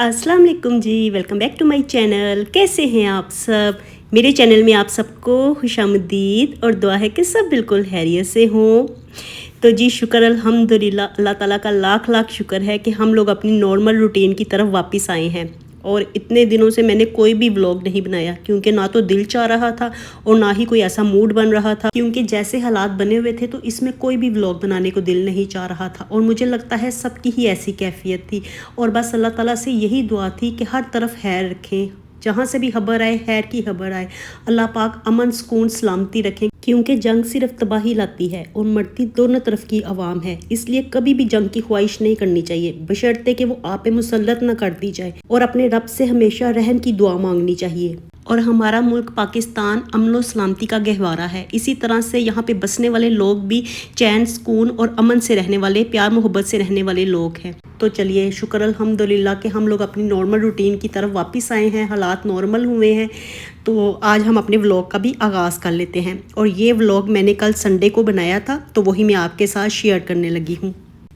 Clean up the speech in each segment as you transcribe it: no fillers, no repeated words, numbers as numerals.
अस्सलाम वालेकुम जी, welcome back to my channel. कैसे हैं आप सब? मेरे चैनल में आप सबको खुशामदीद और दुआ है कि सब बिल्कुल खैरियत से हों। तो जी शुक्र अल्हम्दुलिल्लाह, अल्लाह ताला का लाख लाख शुक्र है कि हम लोग अपनी नॉर्मल रूटीन की तरफ वापस आए हैं। और इतने दिनों से मैंने कोई भी व्लॉग नहीं बनाया क्योंकि ना तो दिल चाह रहा था और ना ही कोई ऐसा मूड बन रहा था, क्योंकि जैसे हालात बने हुए थे तो इसमें कोई भी व्लॉग बनाने को दिल नहीं चाह रहा था। और मुझे लगता है सबकी ही ऐसी कैफियत थी और बस अल्लाह ताला से यही दुआ थी कि हर तरफ खैर रखें, जहाँ से भी खबर आए खैर की खबर आए, अल्लाह पाक अमन सुकून सलामती रखें। क्योंकि जंग सिर्फ तबाही लाती है और मरती दोनों तरफ की आवाम है, इसलिए कभी भी जंग की ख्वाहिश नहीं करनी चाहिए बशर्ते कि वो आप पे मुसल्लत न कर दी जाए। और अपने रब से हमेशा रहम की दुआ मांगनी चाहिए। और हमारा मुल्क पाकिस्तान अमन सलामती का गहवारा है, इसी तरह से यहाँ पे बसने वाले लोग भी चैन सुकून और अमन से रहने वाले, प्यार मोहब्बत से रहने वाले लोग हैं। तो चलिए शुक्र अल्हम्दुलिल्लाह कि हम लोग अपनी नॉर्मल रूटीन की तरफ वापस आए हैं, हालात नॉर्मल हुए हैं। तो आज हम अपने व्लॉग का भी आगाज़ कर लेते हैं। और ये व्लॉग मैंने कल संडे को बनाया था, तो वही मैं आपके साथ शेयर करने लगी हूँ।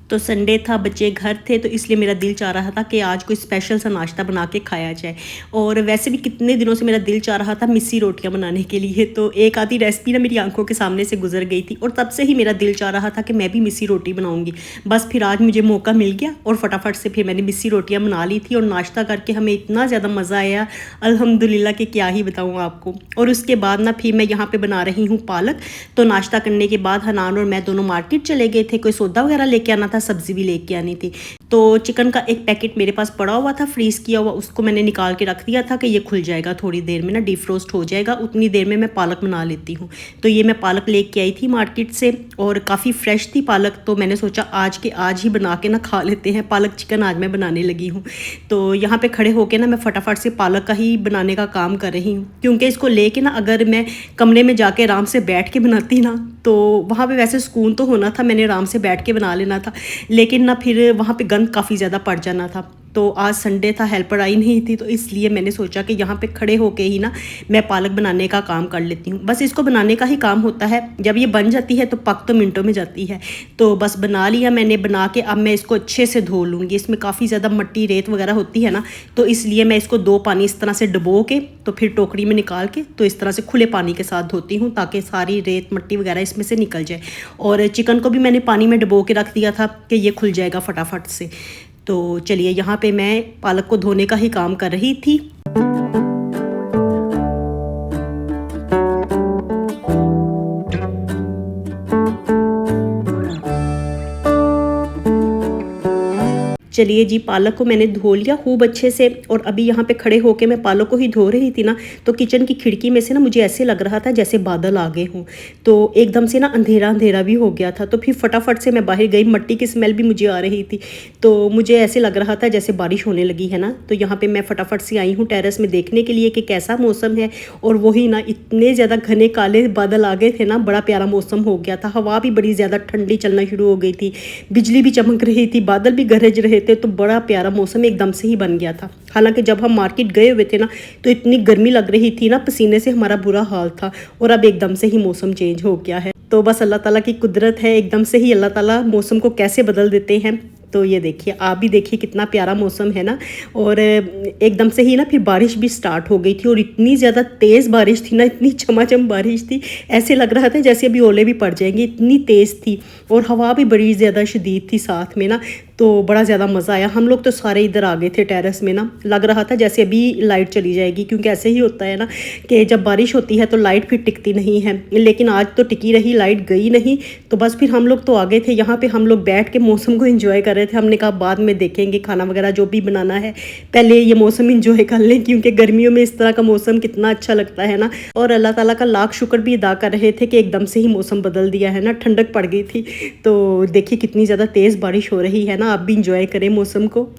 तो संडे था, बच्चे घर थे, तो इसलिए मेरा दिल चाह रहा था कि आज कोई स्पेशल सा नाश्ता बना के खाया जाए। और वैसे भी कितने दिनों से मेरा दिल चाह रहा था मिस्सी रोटियां बनाने के लिए, तो एक आधी रेसिपी ना मेरी आंखों के सामने से गुजर गई थी और तब से ही मेरा दिल चाह रहा था कि मैं भी मिस्सी रोटी बनाऊंगी। बस फिर आज मुझे मौका मिल गया और फटाफट से फिर मैंने मिस्सी रोटियाँ बना ली थी और नाश्ता करके हमें इतना ज़्यादा मज़ा आया अल्हम्दुलिल्लाह कि क्या ही बताऊँ आपको। और उसके बाद ना फिर मैं यहाँ पर बना रही हूँ पालक। तो नाश्ता करने के बाद हनान और मैं दोनों मार्केट चले गए थे, कोई सौदा वगैरह लेके आना था, सब्जी भी लेके आनी थी। तो चिकन का एक पैकेट मेरे पास पड़ा हुआ था फ्रीज किया हुआ, उसको मैंने निकाल के रख दिया था कि ये खुल जाएगा थोड़ी देर में ना, डीफ्रोस्ट हो जाएगा, उतनी देर में मैं पालक बना लेती हूँ। तो ये मैं पालक लेके आई थी मार्केट से और काफ़ी फ्रेश थी पालक, तो मैंने सोचा आज के आज ही बना के ना खा लेते हैं, पालक चिकन आज मैं बनाने लगी हूँ। तो यहाँ पे खड़े होके ना मैं फटाफट से पालक का ही बनाने का काम कर रही हूँ, क्योंकि इसको लेके ना अगर मैं कमरे में जाके आराम से बैठ के बनाती ना तो वहाँ पे वैसे सुकून तो होना था, मैंने आराम से बैठ के बना लेना था, लेकिन ना फिर वहाँ पे गंद काफ़ी ज़्यादा पड़ जाना था। तो आज संडे था, हेल्पर आई नहीं थी, तो इसलिए मैंने सोचा कि यहाँ पे खड़े होके ही ना मैं पालक बनाने का काम कर लेती हूँ। बस इसको बनाने का ही काम होता है, जब ये बन जाती है तो पक तो मिनटों में जाती है। तो बस बना लिया मैंने, बना के अब मैं इसको अच्छे से धो लूँगी। इसमें काफ़ी ज़्यादा मिट्टी रेत वगैरह होती है ना, तो इसलिए मैं इसको 2 पानी इस तरह से डुबो के तो फिर टोकरी में निकाल के तो इस तरह से खुले पानी के साथ धोती हूँ, ताकि सारी रेत मिट्टी वगैरह इसमें से निकल जाए। और चिकन को भी मैंने पानी में डुबो के रख दिया था कि ये खुल जाएगा फटाफट से। तो चलिए यहाँ पे मैं पालक को धोने का ही काम कर रही थी। चलिए जी, पालक को मैंने धो लिया खूब अच्छे से और अभी यहाँ पे खड़े होके मैं पालक को ही धो रही थी ना, तो किचन की खिड़की में से ना मुझे ऐसे लग रहा था जैसे बादल आ गए हों। तो एकदम से ना अंधेरा अंधेरा भी हो गया था, तो फिर फटाफट से मैं बाहर गई, मिट्टी की स्मेल भी मुझे आ रही थी, तो मुझे ऐसे लग रहा था जैसे बारिश होने लगी है ना। तो यहाँ पर मैं फटाफट से आई हूँ टेरेस में देखने के लिए कि कैसा मौसम है। और वही ना इतने ज़्यादा घने काले बादल आ गए थे ना, बड़ा प्यारा मौसम हो गया था, हवा भी बड़ी ज़्यादा ठंडी चलना शुरू हो गई थी, बिजली भी चमक रही थी, बादल भी गरज रहे थे, तो बड़ा प्यारा मौसम एकदम से ही बन गया था। हालांकि जब हम मार्केट गए हुए थे ना तो इतनी गर्मी लग रही थी ना, पसीने से हमारा बुरा हाल था, और अब एकदम से ही मौसम चेंज हो गया है। तो बस अल्लाह ताला की कुदरत है, एकदम से ही अल्लाह ताला मौसम को कैसे बदल देते हैं। तो ये देखिए, आप भी देखिए कितना प्यारा मौसम है ना। और एकदम से ही ना फिर बारिश भी स्टार्ट हो गई थी, और इतनी ज़्यादा तेज़ बारिश थी ना, इतनी चमाचम बारिश थी, ऐसे लग रहा था जैसे अभी ओले भी पड़ जाएंगे, इतनी तेज़ थी। और हवा भी बड़ी ज़्यादा शदीद थी साथ में ना, तो बड़ा ज़्यादा मज़ा आया। हम लोग तो सारे इधर आ गए थे टेरेस में ना, लग रहा था जैसे अभी लाइट चली जाएगी, क्योंकि ऐसे ही होता है ना कि जब बारिश होती है तो लाइट फिर टिकती नहीं है। लेकिन आज तो टिकी रही, लाइट गई नहीं। तो बस फिर हम लोग तो आ गए थे यहाँ पे, हम लोग बैठ के मौसम को एंजॉय कर रहे थे। हमने कहा बाद में देखेंगे खाना वगैरह जो भी बनाना है, पहले ये मौसम एंजॉय कर लें, क्योंकि गर्मियों में इस तरह का मौसम कितना अच्छा लगता है ना। और अल्लाह ताला का लाख शुक्र भी अदा कर रहे थे कि एकदम से ही मौसम बदल दिया है ना, ठंडक पड़ गई थी। तो देखिए कितनी ज़्यादा तेज़ बारिश हो रही है ना, आप भी इंजॉय करें मौसम को।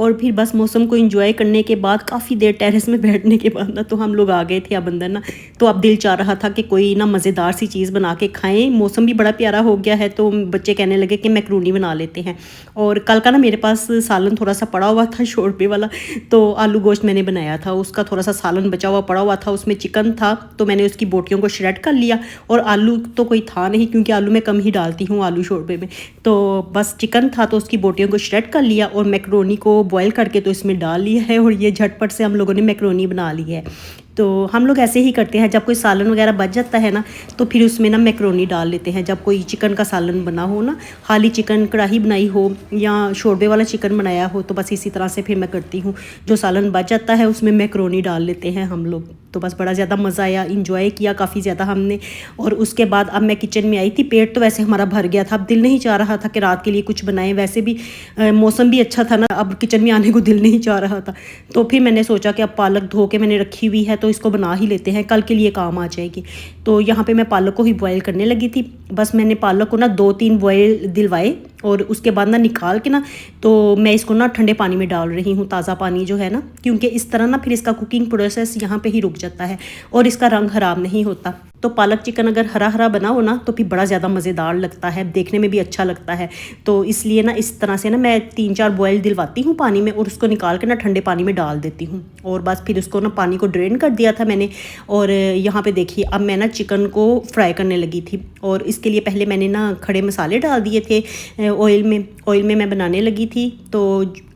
और फिर बस मौसम को एंजॉय करने के बाद काफ़ी देर टेरेस में बैठने के बाद ना तो हम लोग आ गए थे अब अंदर ना। तो अब दिल चाह रहा था कि कोई ना मज़ेदार सी चीज़ बना के खाएं। मौसम भी बड़ा प्यारा हो गया है तो बच्चे कहने लगे कि मैकरोनी बना लेते हैं। और कल का ना मेरे पास सालन थोड़ा सा पड़ा हुआ था शोरबे वाला, तो आलू गोश्त मैंने बनाया था, उसका थोड़ा सा सालन बचा हुआ पड़ा हुआ था, उसमें चिकन था तो मैंने उसकी बोटियों को श्रेड कर लिया। और आलू तो कोई था नहीं क्योंकि आलू मैं कम ही डालती हूँ आलू शोरबे में, तो बस चिकन था तो उसकी बोटियों को श्रेड कर लिया और मैकरोनी को बॉयल करके तो इसमें डाल लिया है। और ये झटपट से हम लोगों ने मैकरोनी बना ली है। तो हम लोग ऐसे ही करते हैं, जब कोई सालन वगैरह बच जाता है ना तो फिर उसमें ना मैकरोनी डाल लेते हैं। जब कोई चिकन का सालन बना हो ना, खाली चिकन कढ़ाई बनाई हो या शोरबे वाला चिकन बनाया हो, तो बस इसी तरह से फिर मैं करती हूँ। जो सालन बच जाता है उसमें मैकरोनी डाल लेते हैं हम लोग। तो बस बड़ा ज़्यादा मज़ा आया, इंजॉय किया काफ़ी ज़्यादा हमने। और उसके बाद अब मैं किचन में आई थी, पेट तो वैसे हमारा भर गया था, अब दिल नहीं चाह रहा था कि रात के लिए कुछ बनाएं। वैसे भी मौसम भी अच्छा था ना, अब किचन में आने को दिल नहीं चाह रहा था। तो फिर मैंने सोचा कि अब पालक धो के मैंने रखी हुई है तो इसको बना ही लेते हैं, कल के लिए काम आ जाएगी। तो यहाँ पे मैं पालक को ही बॉयल करने लगी थी। बस मैंने पालक को ना 2-3 बॉयल दिलवाए और उसके बाद ना निकाल के ना तो मैं इसको ना ठंडे पानी में डाल रही हूँ, ताज़ा पानी जो है ना, क्योंकि इस तरह ना फिर इसका कुकिंग प्रोसेस यहाँ पे ही रुक जाता है और इसका रंग ख़राब नहीं होता। तो पालक चिकन अगर हरा हरा बना हो ना तो फिर बड़ा ज़्यादा मज़ेदार लगता है, देखने में भी अच्छा लगता है। तो इसलिए ना इस तरह से ना मैं 3-4 बॉयल दिलवाती हूँ पानी में और उसको निकाल के ना ठंडे पानी में डाल देती हूँ। और बस फिर उसको ना पानी को ड्रेन कर दिया था मैंने। और यहाँ पे देखिए अब मैं ना चिकन को फ्राई करने लगी थी और इसके लिए पहले मैंने ना खड़े मसाले डाल दिए थे ऑयल में मैं बनाने लगी थी। तो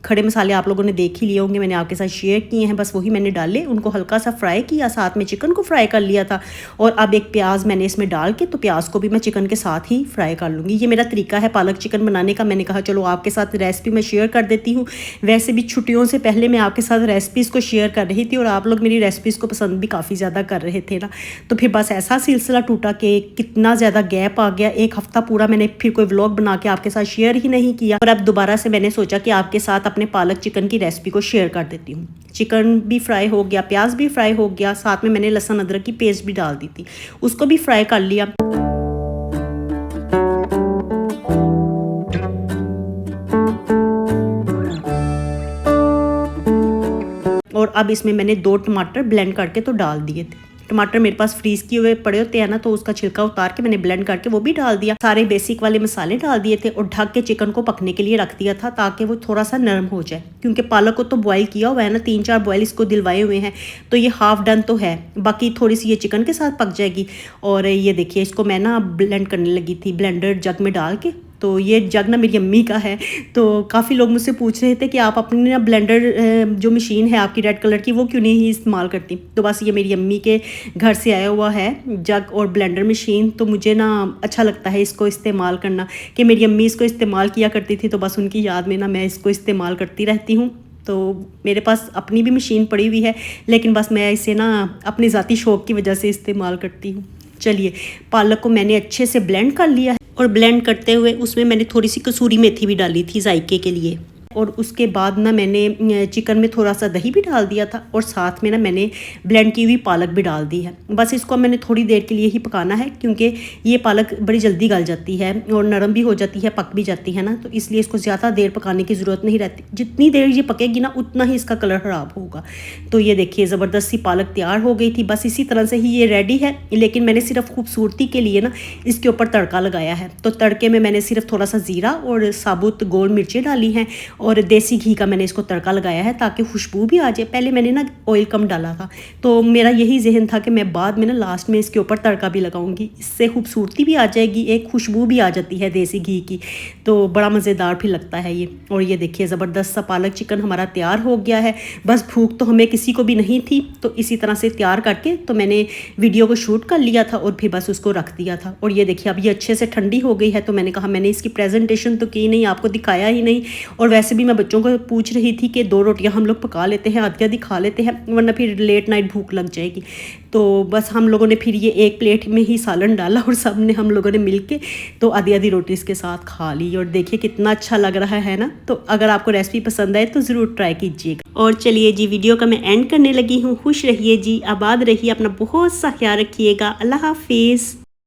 खड़े मसाले आप लोगों ने देख ही लिए होंगे, मैंने आपके साथ शेयर किए हैं, बस वही मैंने डाले, उनको हल्का सा फ्राई किया, साथ में चिकन को फ्राई कर लिया था। और अब एक प्याज मैंने इसमें डाल के तो प्याज को भी मैं चिकन के साथ ही फ्राई कर लूँगी। ये मेरा तरीका है पालक चिकन बनाने का। मैंने कहा चलो आपके साथ रेसिपी मैं शेयर कर देती हूँ। वैसे भी छुट्टियों से पहले मैं आपके साथ रेसिपीज़ को शेयर कर रही थी और आप लोग मेरी रेसिपीज़ को पसंद भी काफ़ी ज़्यादा कर रहे थे ना। तो फिर बस ऐसा सिलसिला टूटा कि कितना ज़्यादा गैप आ गया, 1 हफ़्ता पूरा मैंने फिर कोई व्लॉग बना के आपके साथ शेयर ही नहीं किया। और अब दोबारा से मैंने सोचा कि आपके साथ अपने पालक चिकन की रेसिपी को शेयर कर देती हूँ। चिकन भी फ्राई हो गया, प्याज भी फ्राई हो गया, साथ में मैंने लहसुन अदरक की पेस्ट भी डाल दी थी, उसको भी फ्राई कर लिया। और अब इसमें मैंने 2 टमाटर ब्लेंड करके तो डाल दिए थे। टमाटर मेरे पास फ्रीज किए हुए पड़े होते हैं ना, तो उसका छिलका उतार के मैंने ब्लेंड करके वो भी डाल दिया। सारे बेसिक वाले मसाले डाल दिए थे और ढक के चिकन को पकने के लिए रख दिया था ताकि वो थोड़ा सा नरम हो जाए, क्योंकि पालक को तो बॉयल किया हुआ है ना, 3-4 बॉयल इसको दिलवाए हुए हैं, तो ये हाफ डन तो है, बाकी थोड़ी सी ये चिकन के साथ पक जाएगी। और ये देखिए इसको मैं ना ब्लेंड करने लगी थी ब्लेंडर जग में डाल के। तो ये जग ना मेरी अम्मी का है, तो काफ़ी लोग मुझसे पूछ रहे थे कि आप अपनी ना ब्लेंडर जो मशीन है आपकी रेड कलर की वो क्यों नहीं इस्तेमाल करती। तो बस ये मेरी अम्मी के घर से आया हुआ है जग और ब्लेंडर मशीन, तो मुझे ना अच्छा लगता है इसको इस्तेमाल करना कि मेरी अम्मी इसको इस्तेमाल किया करती थी, तो बस उनकी याद में ना मैं इसको इस्तेमाल करती रहती हूँ। तो मेरे पास अपनी भी मशीन पड़ी हुई है, लेकिन बस मैं इसे ना अपने ज़ाती शौक़ की वजह से इस्तेमाल करती हूँ। चलिए पालक को मैंने अच्छे से ब्लेंड कर लिया है और ब्लेंड करते हुए उसमें मैंने थोड़ी सी कसूरी मेथी भी डाली थी जायके के लिए। और उसके बाद ना मैंने चिकन में थोड़ा सा दही भी डाल दिया था और साथ में ना मैंने ब्लेंड की हुई पालक भी डाल दी है। बस इसको मैंने थोड़ी देर के लिए ही पकाना है, क्योंकि ये पालक बड़ी जल्दी गल जाती है और नरम भी हो जाती है, पक भी जाती है ना, तो इसलिए इसको ज़्यादा देर पकाने की ज़रूरत नहीं रहती। जितनी देर ये पकेगी ना उतना ही इसका कलर ख़राब होगा। तो ये देखिए ज़बरदस्त सी पालक तैयार हो गई थी। बस इसी तरह से ही ये रेडी है, लेकिन मैंने सिर्फ खूबसूरती के लिए ना इसके ऊपर तड़का लगाया है। तो तड़के में मैंने सिर्फ थोड़ा सा ज़ीरा और साबुत गोल मिर्चें डाली हैं और देसी घी का मैंने इसको तड़का लगाया है ताकि खुशबू भी आ जाए। पहले मैंने ना ऑयल कम डाला था, तो मेरा यही जहन था कि मैं बाद में ना लास्ट में इसके ऊपर तड़का भी लगाऊंगी, इससे खूबसूरती भी आ जाएगी, एक खुशबू भी आ जाती है देसी घी की, तो बड़ा मज़ेदार भी लगता है ये। और ये देखिए ज़बरदस्त सा पालक चिकन हमारा तैयार हो गया है। बस भूख तो हमें किसी को भी नहीं थी, तो इसी तरह से तैयार करके तो मैंने वीडियो को शूट कर लिया था और फिर बस उसको रख दिया था। और ये देखिए अब ये अच्छे से ठंडी हो गई है, तो मैंने कहा मैंने इसकी प्रेजेंटेशन तो की नहीं, आपको दिखाया ही नहीं। और वैसे भी मैं बच्चों को पूछ रही थी कि 2 रोटियां हम लोग पका लेते हैं, आधी आधी खा लेते हैं, वरना फिर लेट नाइट भूख लग जाएगी। तो बस हम लोगों ने फिर ये एक प्लेट में ही सालन डाला और सब ने हम लोगों ने मिल के तो आधी आधी रोटी इसके साथ खा ली। और देखिए कितना अच्छा लग रहा है ना। तो अगर आपको रेसिपी पसंद आए तो ज़रूर ट्राई कीजिएगा। और चलिए जी वीडियो का मैं एंड करने लगी हूँ। खुश रहिए जी, आबाद रहिए, अपना बहुत सा ख्याल रखिएगा। अल्लाह हाफिज़।